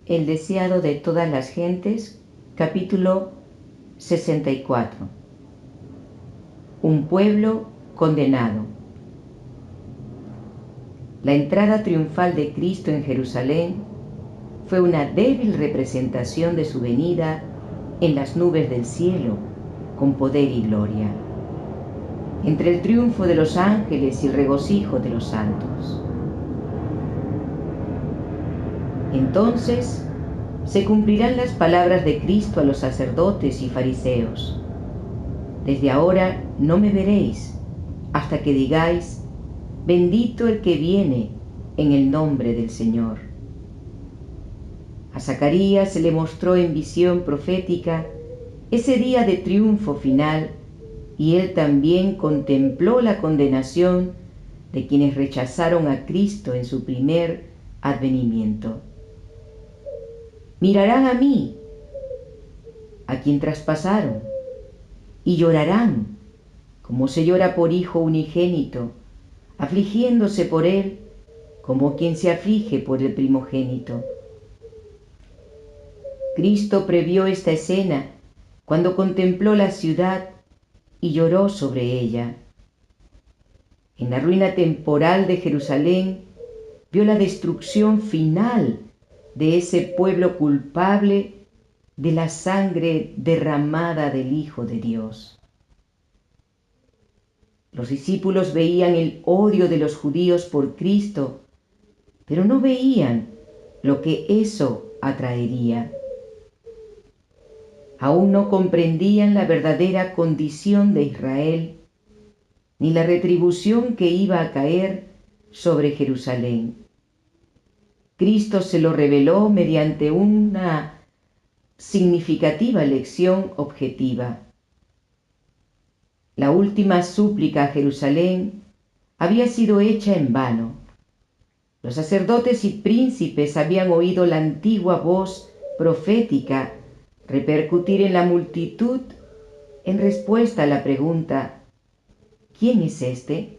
El deseado de todas las gentes, capítulo 64. Un pueblo condenado. La entrada triunfal de Cristo en Jerusalén fue una débil representación de su venida en las nubes del cielo, con poder y gloria, entre el triunfo de los ángeles y el regocijo de los santos. Entonces se cumplirán las palabras de Cristo a los sacerdotes y fariseos: desde ahora no me veréis, hasta que digáis: bendito el que viene en el nombre del Señor. A Zacarías se le mostró en visión profética ese día de triunfo final, y él también contempló la condenación de quienes rechazaron a Cristo en su primer advenimiento. Mirarán a mí, a quien traspasaron, y llorarán, como se llora por hijo unigénito, afligiéndose por él como quien se aflige por el primogénito. Cristo previó esta escena cuando contempló la ciudad y lloró sobre ella. En la ruina temporal de Jerusalén vio la destrucción final de ese pueblo culpable de la sangre derramada del Hijo de Dios. Los discípulos veían el odio de los judíos por Cristo, pero no veían lo que eso atraería. Aún no comprendían la verdadera condición de Israel, ni la retribución que iba a caer sobre Jerusalén. Cristo se lo reveló mediante una significativa lección objetiva. La última súplica a Jerusalén había sido hecha en vano. Los sacerdotes y príncipes habían oído la antigua voz profética repercutir en la multitud en respuesta a la pregunta: ¿quién es este?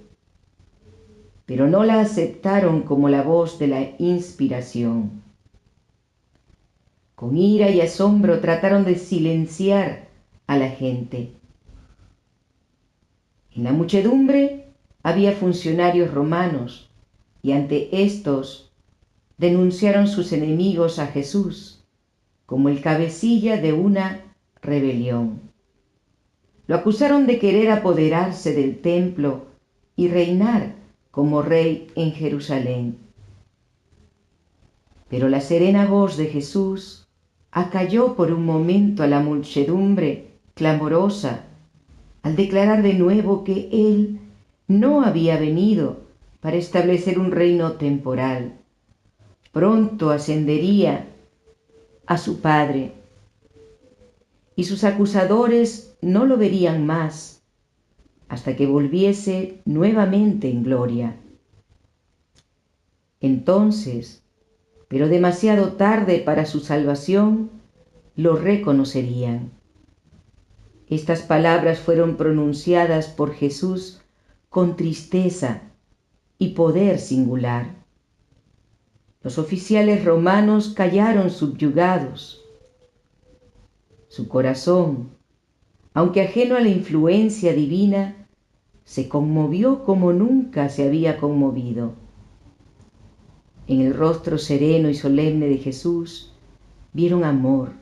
Pero no la aceptaron como la voz de la inspiración. Con ira y asombro trataron de silenciar a la gente. En la muchedumbre había funcionarios romanos, y ante estos denunciaron sus enemigos a Jesús como el cabecilla de una rebelión. Lo acusaron de querer apoderarse del templo y reinar como rey en Jerusalén. Pero la serena voz de Jesús acalló por un momento a la muchedumbre clamorosa al declarar de nuevo que Él no había venido para establecer un reino temporal. Pronto ascendería a su Padre, y sus acusadores no lo verían más hasta que volviese nuevamente en gloria. Entonces, pero demasiado tarde para su salvación, lo reconocerían. Estas palabras fueron pronunciadas por Jesús con tristeza y poder singular. Los oficiales romanos callaron subyugados. Su corazón, aunque ajeno a la influencia divina, se conmovió como nunca se había conmovido. En el rostro sereno y solemne de Jesús vieron amor,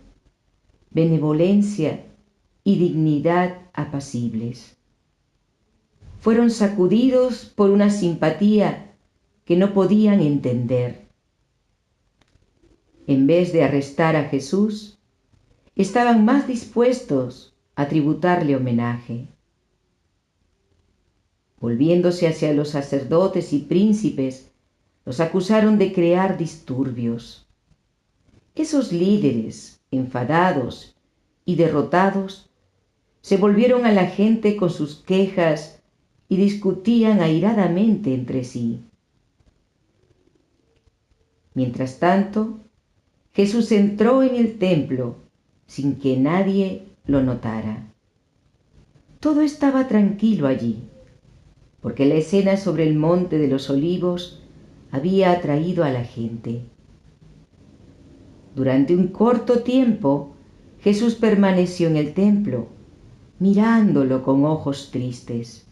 benevolencia y dignidad apacibles. Fueron sacudidos por una simpatía que no podían entender. En vez de arrestar a Jesús, estaban más dispuestos a tributarle homenaje. Volviéndose hacia los sacerdotes y príncipes, los acusaron de crear disturbios. Esos líderes, enfadados y derrotados, se volvieron a la gente con sus quejas y discutían airadamente entre sí. Mientras tanto, Jesús entró en el templo sin que nadie lo notara. Todo estaba tranquilo allí, porque la escena sobre el monte de los olivos había atraído a la gente. Durante un corto tiempo, Jesús permaneció en el templo, mirándolo con ojos tristes.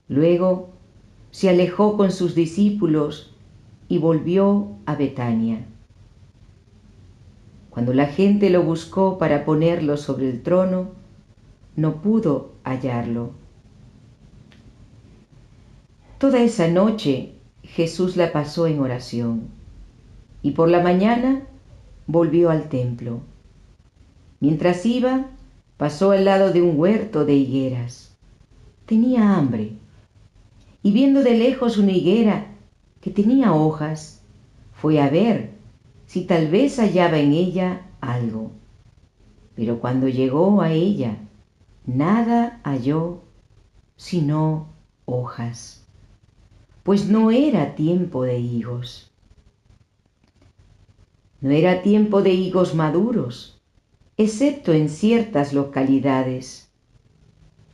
Luego se alejó con sus discípulos y volvió a Betania. Cuando la gente lo buscó para ponerlo sobre el trono, no pudo hallarlo. Toda esa noche Jesús la pasó en oración y por la mañana volvió al templo. Mientras iba, pasó al lado de un huerto de higueras. Tenía hambre y viendo de lejos una higuera que tenía hojas, fue a ver si tal vez hallaba en ella algo. Pero cuando llegó a ella, nada halló sino hojas, pues no era tiempo de higos. No era tiempo de higos maduros, excepto en ciertas localidades.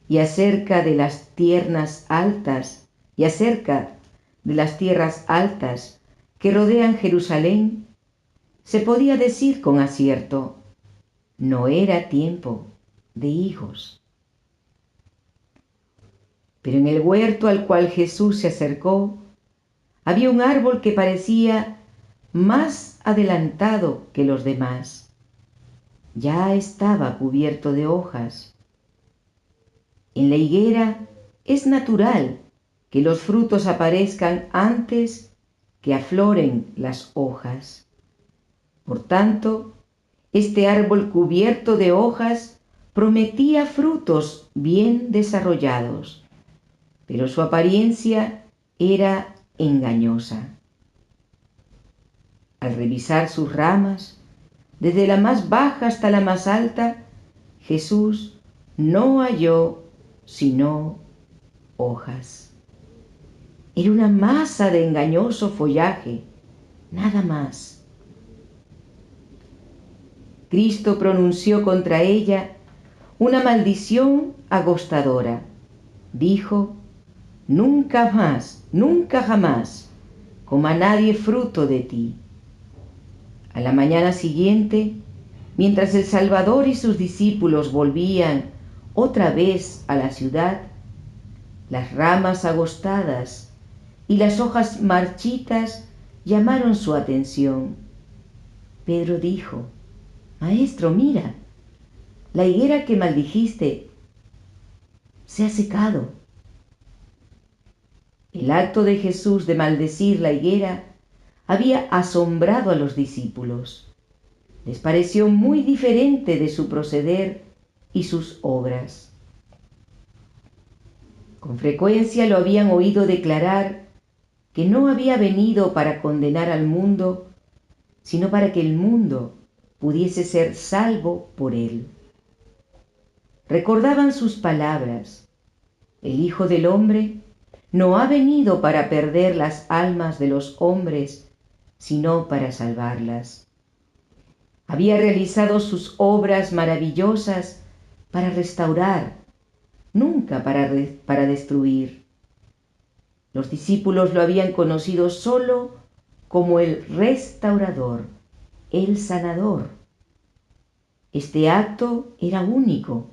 Y acerca de las tierras altas que rodean Jerusalén, se podía decir con acierto, no era tiempo de higos. Pero en el huerto al cual Jesús se acercó, había un árbol que parecía más adelantado que los demás. Ya estaba cubierto de hojas. En la higuera es natural que los frutos aparezcan antes que afloren las hojas. Por tanto, este árbol cubierto de hojas prometía frutos bien desarrollados, pero su apariencia era engañosa. Al revisar sus ramas, desde la más baja hasta la más alta, Jesús no halló sino hojas. Era una masa de engañoso follaje, nada más. Cristo pronunció contra ella una maldición agostadora. Dijo, nunca más, nunca jamás coma nadie fruto de ti. A la mañana siguiente, mientras el Salvador y sus discípulos volvían otra vez a la ciudad, las ramas agostadas y las hojas marchitas llamaron su atención. Pedro dijo, Maestro, mira, la higuera que maldijiste se ha secado. El acto de Jesús de maldecir la higuera había asombrado a los discípulos. Les pareció muy diferente de su proceder y sus obras. Con frecuencia lo habían oído declarar que no había venido para condenar al mundo, sino para que el mundo pudiese ser salvo por él. Recordaban sus palabras, el Hijo del Hombre no ha venido para perder las almas de los hombres, sino para salvarlas. Había realizado sus obras maravillosas para restaurar, nunca para destruir. Los discípulos lo habían conocido solo como el restaurador, el sanador. Este acto era único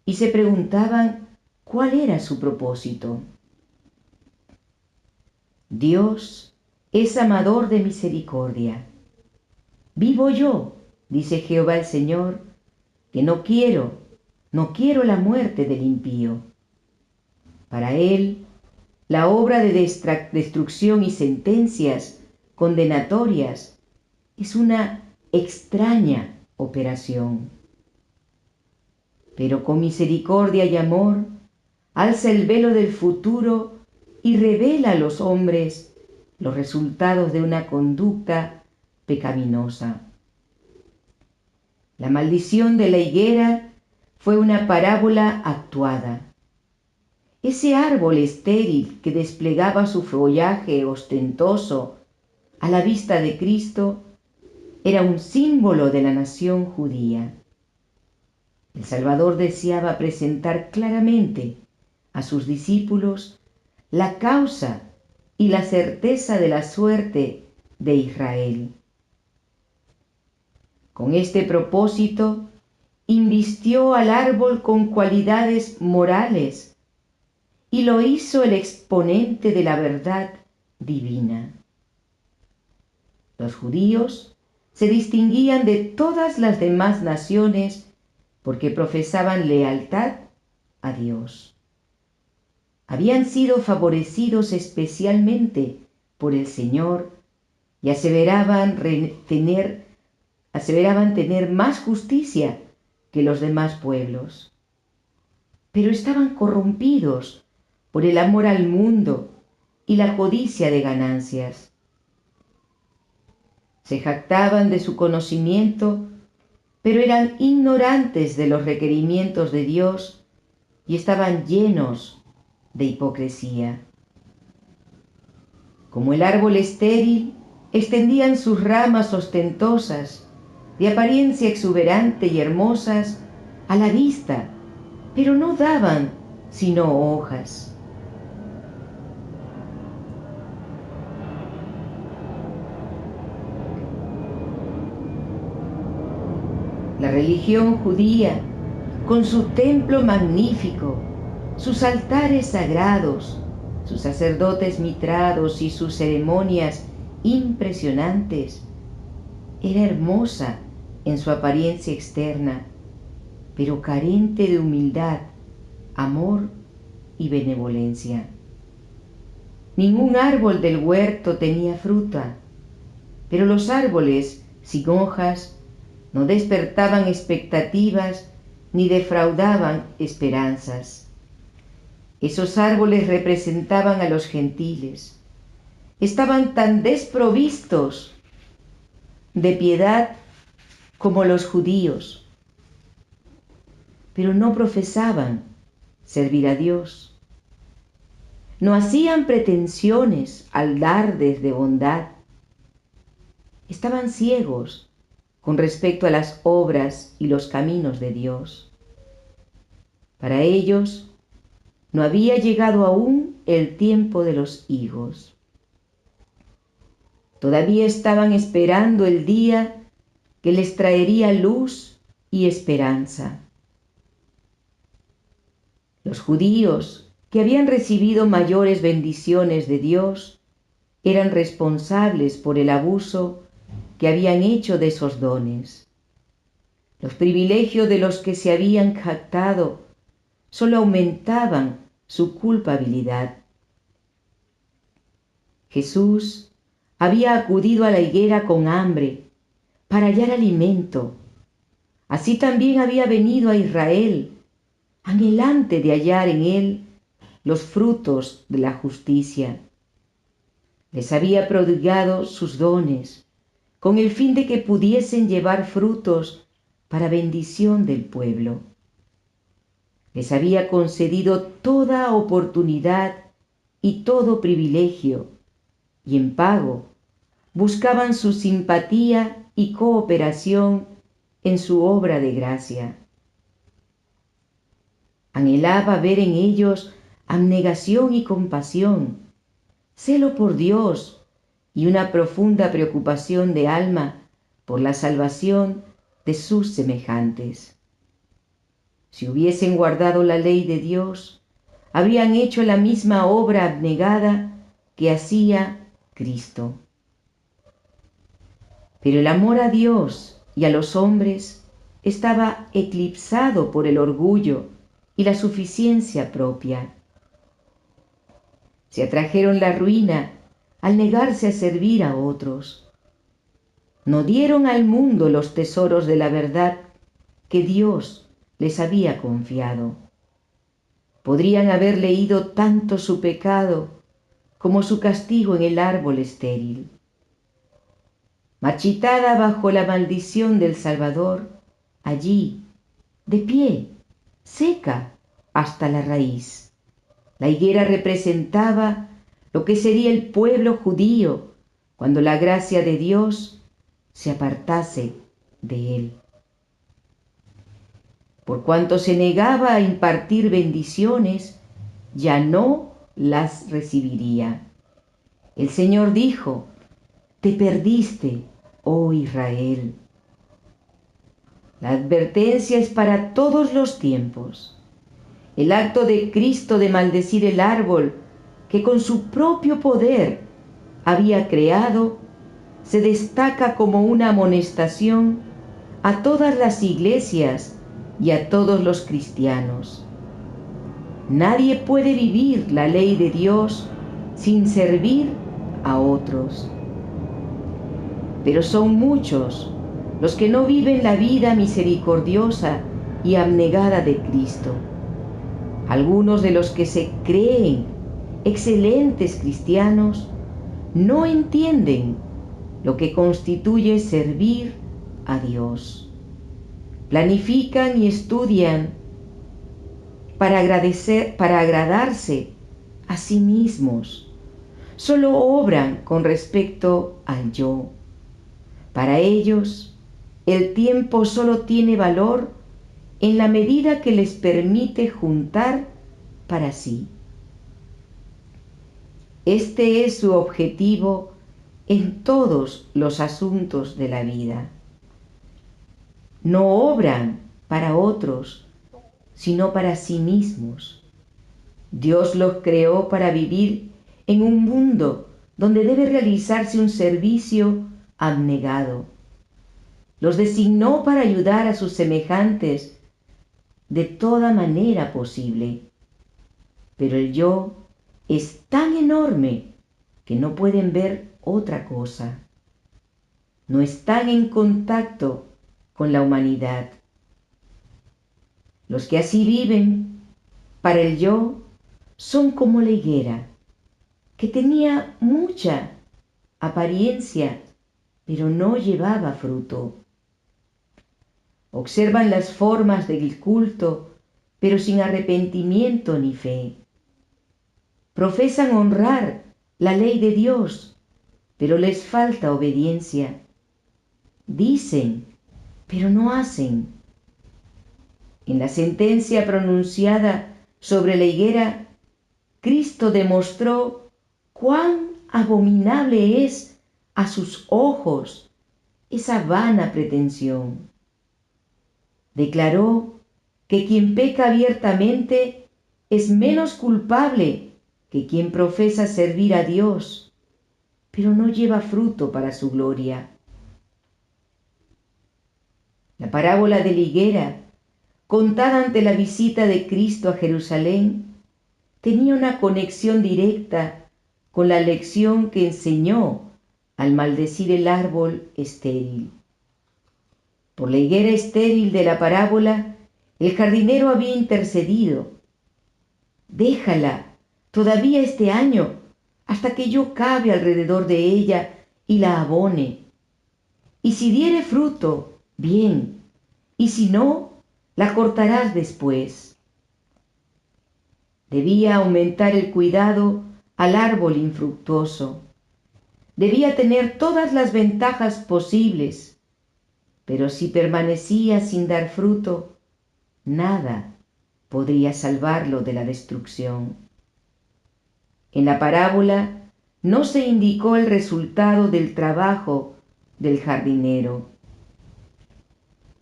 y se preguntaban cuál era su propósito. Dios es amador de misericordia. Vivo yo, dice Jehová el Señor, que no quiero la muerte del impío. Para él, la obra de destrucción y sentencias condenatorias es una extraña operación. Pero con misericordia y amor, alza el velo del futuro y revela a los hombres los resultados de una conducta pecaminosa. La maldición de la higuera fue una parábola actuada. Ese árbol estéril que desplegaba su follaje ostentoso a la vista de Cristo era un símbolo de la nación judía. El Salvador deseaba presentar claramente a sus discípulos la causa y la certeza de la suerte de Israel. Con este propósito, invistió al árbol con cualidades morales y lo hizo el exponente de la verdad divina. Los judíos se distinguían de todas las demás naciones porque profesaban lealtad a Dios. Habían sido favorecidos especialmente por el Señor y aseveraban tener más justicia que los demás pueblos. Pero estaban corrompidos por el amor al mundo y la codicia de ganancias. Se jactaban de su conocimiento, pero eran ignorantes de los requerimientos de Dios y estaban llenos de hipocresía. Como el árbol estéril, extendían sus ramas ostentosas, de apariencia exuberante y hermosas a la vista, pero no daban sino hojas. La religión judía, con su templo magnífico, sus altares sagrados, sus sacerdotes mitrados y sus ceremonias impresionantes, era hermosa en su apariencia externa, pero carente de humildad, amor y benevolencia. Ningún árbol del huerto tenía fruta, pero los árboles sin hojas no despertaban expectativas ni defraudaban esperanzas. Esos árboles representaban a los gentiles. Estaban tan desprovistos de piedad como los judíos, pero no profesaban servir a Dios. No hacían pretensiones, alardes de bondad. Estaban ciegos con respecto a las obras y los caminos de Dios. Para ellos no había llegado aún el tiempo de los higos. Todavía estaban esperando el día que les traería luz y esperanza. Los judíos, que habían recibido mayores bendiciones de Dios, eran responsables por el abuso que habían hecho de esos dones. Los privilegios de los que se habían jactado solo aumentaban su culpabilidad. Jesús había acudido a la higuera con hambre para hallar alimento. Así también había venido a Israel, anhelante de hallar en él los frutos de la justicia. Les había prodigado sus dones, con el fin de que pudiesen llevar frutos para bendición del pueblo. Les había concedido toda oportunidad y todo privilegio, y en pago buscaban su simpatía y cooperación en su obra de gracia. Anhelaba ver en ellos abnegación y compasión, celo por Dios y una profunda preocupación de alma por la salvación de sus semejantes. Si hubiesen guardado la ley de Dios, habrían hecho la misma obra abnegada que hacía Cristo. Pero el amor a Dios y a los hombres estaba eclipsado por el orgullo y la suficiencia propia. Se atrajeron la ruina al negarse a servir a otros. No dieron al mundo los tesoros de la verdad que Dios les había confiado. Podrían haber leído tanto su pecado como su castigo en el árbol estéril. Marchitada bajo la maldición del Salvador, allí, de pie, seca hasta la raíz, la higuera representaba lo que sería el pueblo judío cuando la gracia de Dios se apartase de él. Por cuanto se negaba a impartir bendiciones, ya no las recibiría. El Señor dijo: «Te perdiste, oh Israel». La advertencia es para todos los tiempos. El acto de Cristo de maldecir el árbol que con su propio poder había creado se destaca como una amonestación a todas las iglesias y a todos los cristianos. Nadie puede vivir la ley de Dios sin servir a otros. Pero son muchos los que no viven la vida misericordiosa y abnegada de Cristo. Algunos de los que se creen excelentes cristianos no entienden lo que constituye servir a Dios. Planifican y estudian para agradarse a sí mismos. Solo obran con respecto al yo. Para ellos, el tiempo solo tiene valor en la medida que les permite juntar para sí. Este es su objetivo en todos los asuntos de la vida. No obran para otros, sino para sí mismos. Dios los creó para vivir en un mundo donde debe realizarse un servicio abnegado. Los designó para ayudar a sus semejantes de toda manera posible. Pero el yo es tan enorme que no pueden ver otra cosa. No están en contacto con la humanidad. Los que así viven para el yo son como la higuera, que tenía mucha apariencia, pero no llevaba fruto. Observan las formas del culto, pero sin arrepentimiento ni fe. Profesan honrar la ley de Dios, pero les falta obediencia. Dicen, pero no hacen. En la sentencia pronunciada sobre la higuera, Cristo demostró cuán abominable es a sus ojos esa vana pretensión. Declaró que quien peca abiertamente es menos culpable que quien profesa servir a Dios, pero no lleva fruto para su gloria. La parábola de la higuera, contada ante la visita de Cristo a Jerusalén, tenía una conexión directa con la lección que enseñó al maldecir el árbol estéril. Por la higuera estéril de la parábola, el jardinero había intercedido. Déjala todavía este año, hasta que yo cabe alrededor de ella y la abone. Y si diere fruto, bien, y si no, la cortarás después. Debía aumentar el cuidado al árbol infructuoso. Debía tener todas las ventajas posibles, pero si permanecía sin dar fruto, nada podría salvarlo de la destrucción. En la parábola no se indicó el resultado del trabajo del jardinero.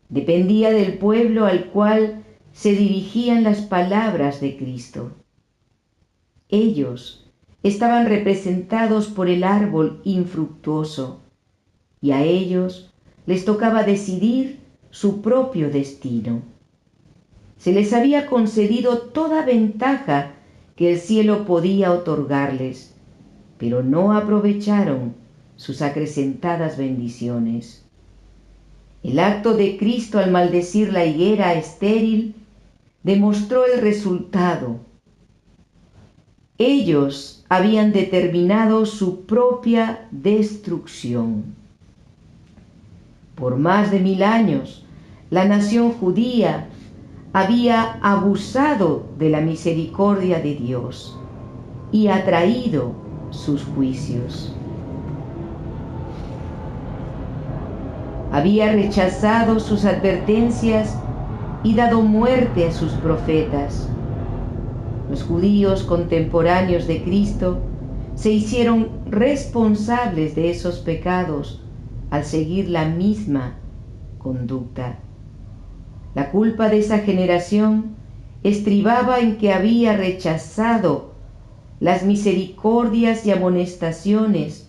Dependía del pueblo al cual se dirigían las palabras de Cristo. Ellos estaban representados por el árbol infructuoso y a ellos les tocaba decidir su propio destino. Se les había concedido toda ventaja que el cielo podía otorgarles, pero no aprovecharon sus acrecentadas bendiciones. El acto de Cristo al maldecir la higuera estéril demostró el resultado. Ellos habían determinado su propia destrucción. Por más de 1000 años, la nación judía había abusado de la misericordia de Dios y atraído sus juicios. Había rechazado sus advertencias y dado muerte a sus profetas. Los judíos contemporáneos de Cristo se hicieron responsables de esos pecados al seguir la misma conducta. La culpa de esa generación estribaba en que había rechazado las misericordias y amonestaciones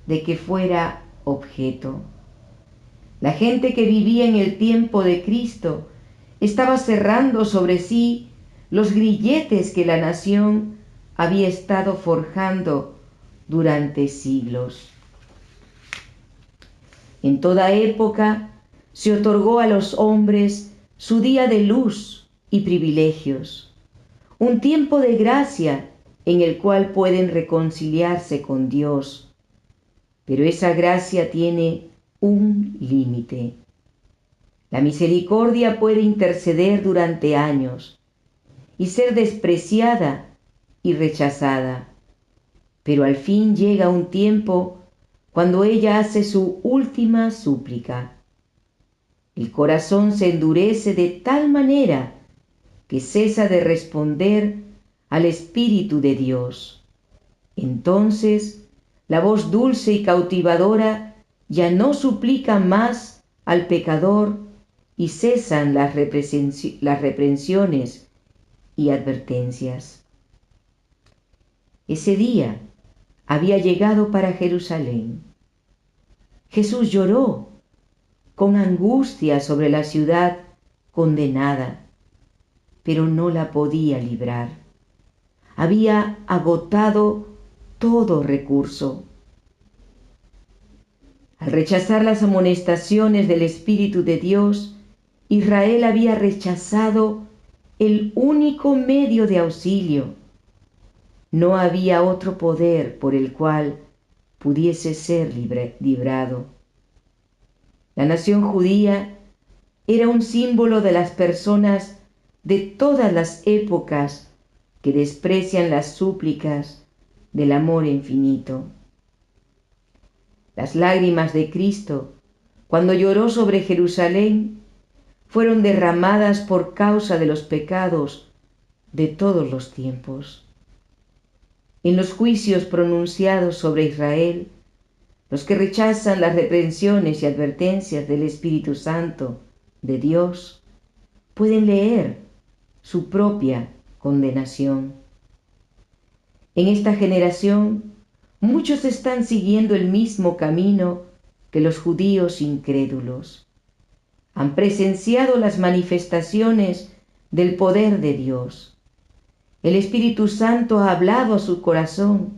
de que fuera objeto. La gente que vivía en el tiempo de Cristo estaba cerrando sobre sí los grilletes que la nación había estado forjando durante siglos. En toda época se otorgó a los hombres su día de luz y privilegios, un tiempo de gracia en el cual pueden reconciliarse con Dios. Pero esa gracia tiene un límite. La misericordia puede interceder durante años y ser despreciada y rechazada, pero al fin llega un tiempo cuando ella hace su última súplica. El corazón se endurece de tal manera que cesa de responder al Espíritu de Dios. Entonces, la voz dulce y cautivadora ya no suplica más al pecador y cesan las reprensiones y advertencias. Ese día había llegado para Jerusalén. Jesús lloró con angustia sobre la ciudad condenada, pero no la podía librar. Había agotado todo recurso. Al rechazar las amonestaciones del Espíritu de Dios, Israel había rechazado el único medio de auxilio. No había otro poder por el cual pudiese ser librado. La nación judía era un símbolo de las personas de todas las épocas que desprecian las súplicas del amor infinito. Las lágrimas de Cristo, cuando lloró sobre Jerusalén, fueron derramadas por causa de los pecados de todos los tiempos. En los juicios pronunciados sobre Israel, los que rechazan las reprensiones y advertencias del Espíritu Santo de Dios pueden leer su propia condenación. En esta generación, muchos están siguiendo el mismo camino que los judíos incrédulos. Han presenciado las manifestaciones del poder de Dios. El Espíritu Santo ha hablado a su corazón,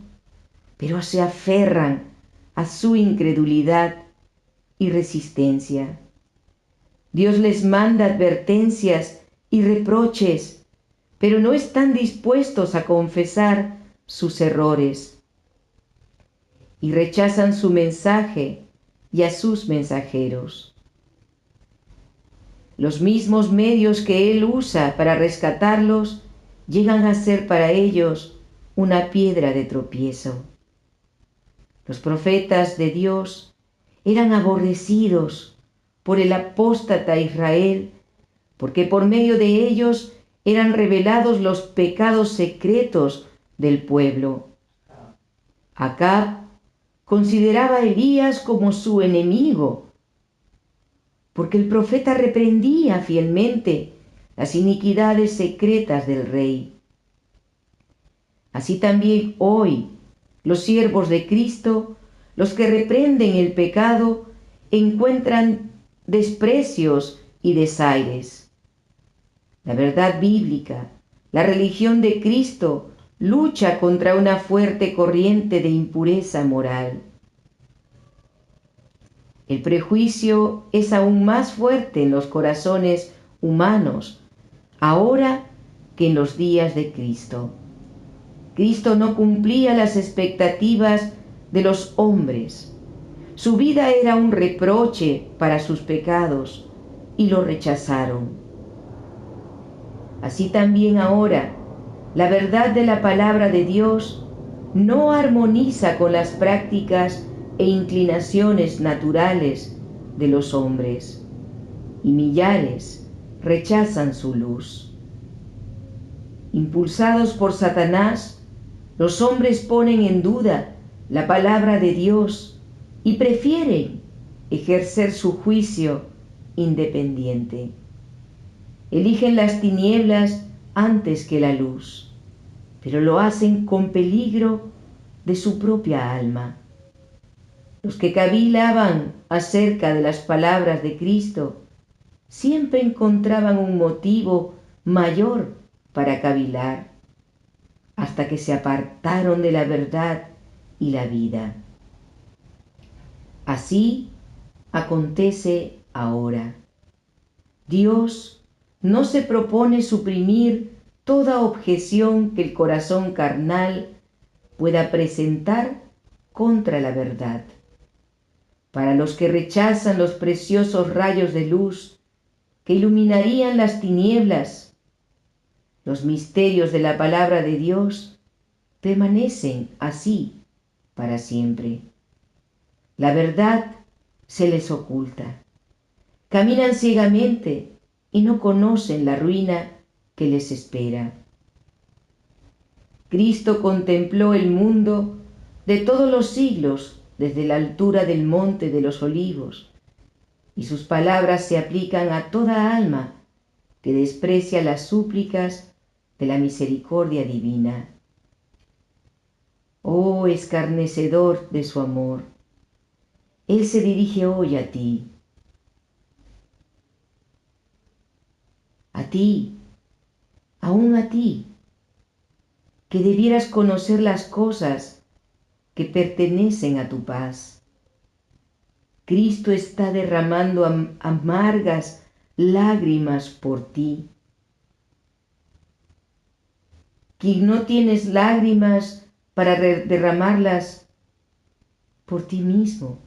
pero se aferran a su incredulidad y resistencia. Dios les manda advertencias y reproches, pero no están dispuestos a confesar sus errores y rechazan su mensaje y a sus mensajeros. Los mismos medios que Él usa para rescatarlos llegan a ser para ellos una piedra de tropiezo. Los profetas de Dios eran aborrecidos por el apóstata Israel, porque por medio de ellos eran revelados los pecados secretos del pueblo. Acab consideraba a Elías como su enemigo, porque el profeta reprendía fielmente las iniquidades secretas del rey. Así también hoy, los siervos de Cristo, los que reprenden el pecado, encuentran desprecios y desaires. La verdad bíblica, la religión de Cristo, lucha contra una fuerte corriente de impureza moral. El prejuicio es aún más fuerte en los corazones humanos, ahora que en los días de Cristo. Cristo no cumplía las expectativas de los hombres. Su vida era un reproche para sus pecados y lo rechazaron. Así también ahora, la verdad de la palabra de Dios no armoniza con las prácticas e inclinaciones naturales de los hombres, y millares rechazan su luz. Impulsados por Satanás, los hombres ponen en duda la palabra de Dios y prefieren ejercer su juicio independiente. eligen las tinieblas antes que la luz, pero lo hacen con peligro de su propia alma. Los que cavilaban acerca de las palabras de Cristo siempre encontraban un motivo mayor para cavilar, hasta que se apartaron de la verdad y la vida. Así acontece ahora. Dios no se propone suprimir toda objeción que el corazón carnal pueda presentar contra la verdad. Para los que rechazan los preciosos rayos de luz que iluminarían las tinieblas, los misterios de la palabra de Dios permanecen así para siempre. La verdad se les oculta. Caminan ciegamente y no conocen la ruina que les espera. Cristo contempló el mundo de todos los siglos desde la altura del monte de los olivos, y sus palabras se aplican a toda alma que desprecia las súplicas de la misericordia divina. Oh escarnecedor de su amor, Él se dirige hoy a ti, aún a ti, que debieras conocer las cosas que pertenecen a tu paz. Cristo está derramando amargas lágrimas por ti. Que no tienes lágrimas para derramarlas por ti mismo.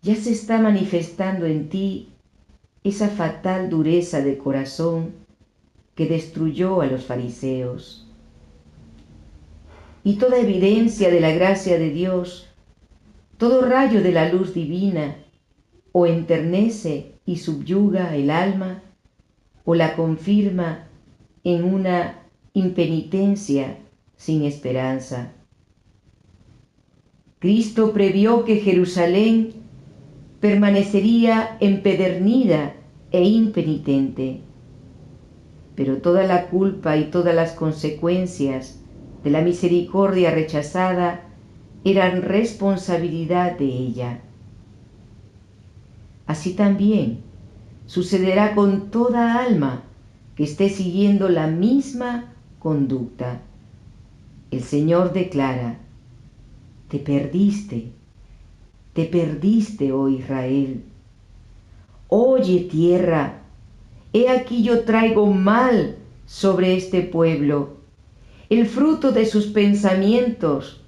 Ya se está manifestando en ti esa fatal dureza de corazón que destruyó a los fariseos. Y toda evidencia de la gracia de Dios, todo rayo de la luz divina, o enternece y subyuga el alma, o la confirma en una impenitencia sin esperanza. Cristo previó que Jerusalén permanecería empedernida e impenitente, pero toda la culpa y todas las consecuencias de la misericordia rechazada eran responsabilidad de ella. Así también sucederá con toda alma que esté siguiendo la misma conducta. El Señor declara: te perdiste, oh Israel. Oye, tierra, he aquí yo traigo mal sobre este pueblo, el fruto de sus pensamientos,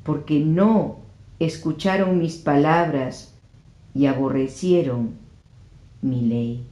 porque no escucharon mis palabras y aborrecieron mi ley.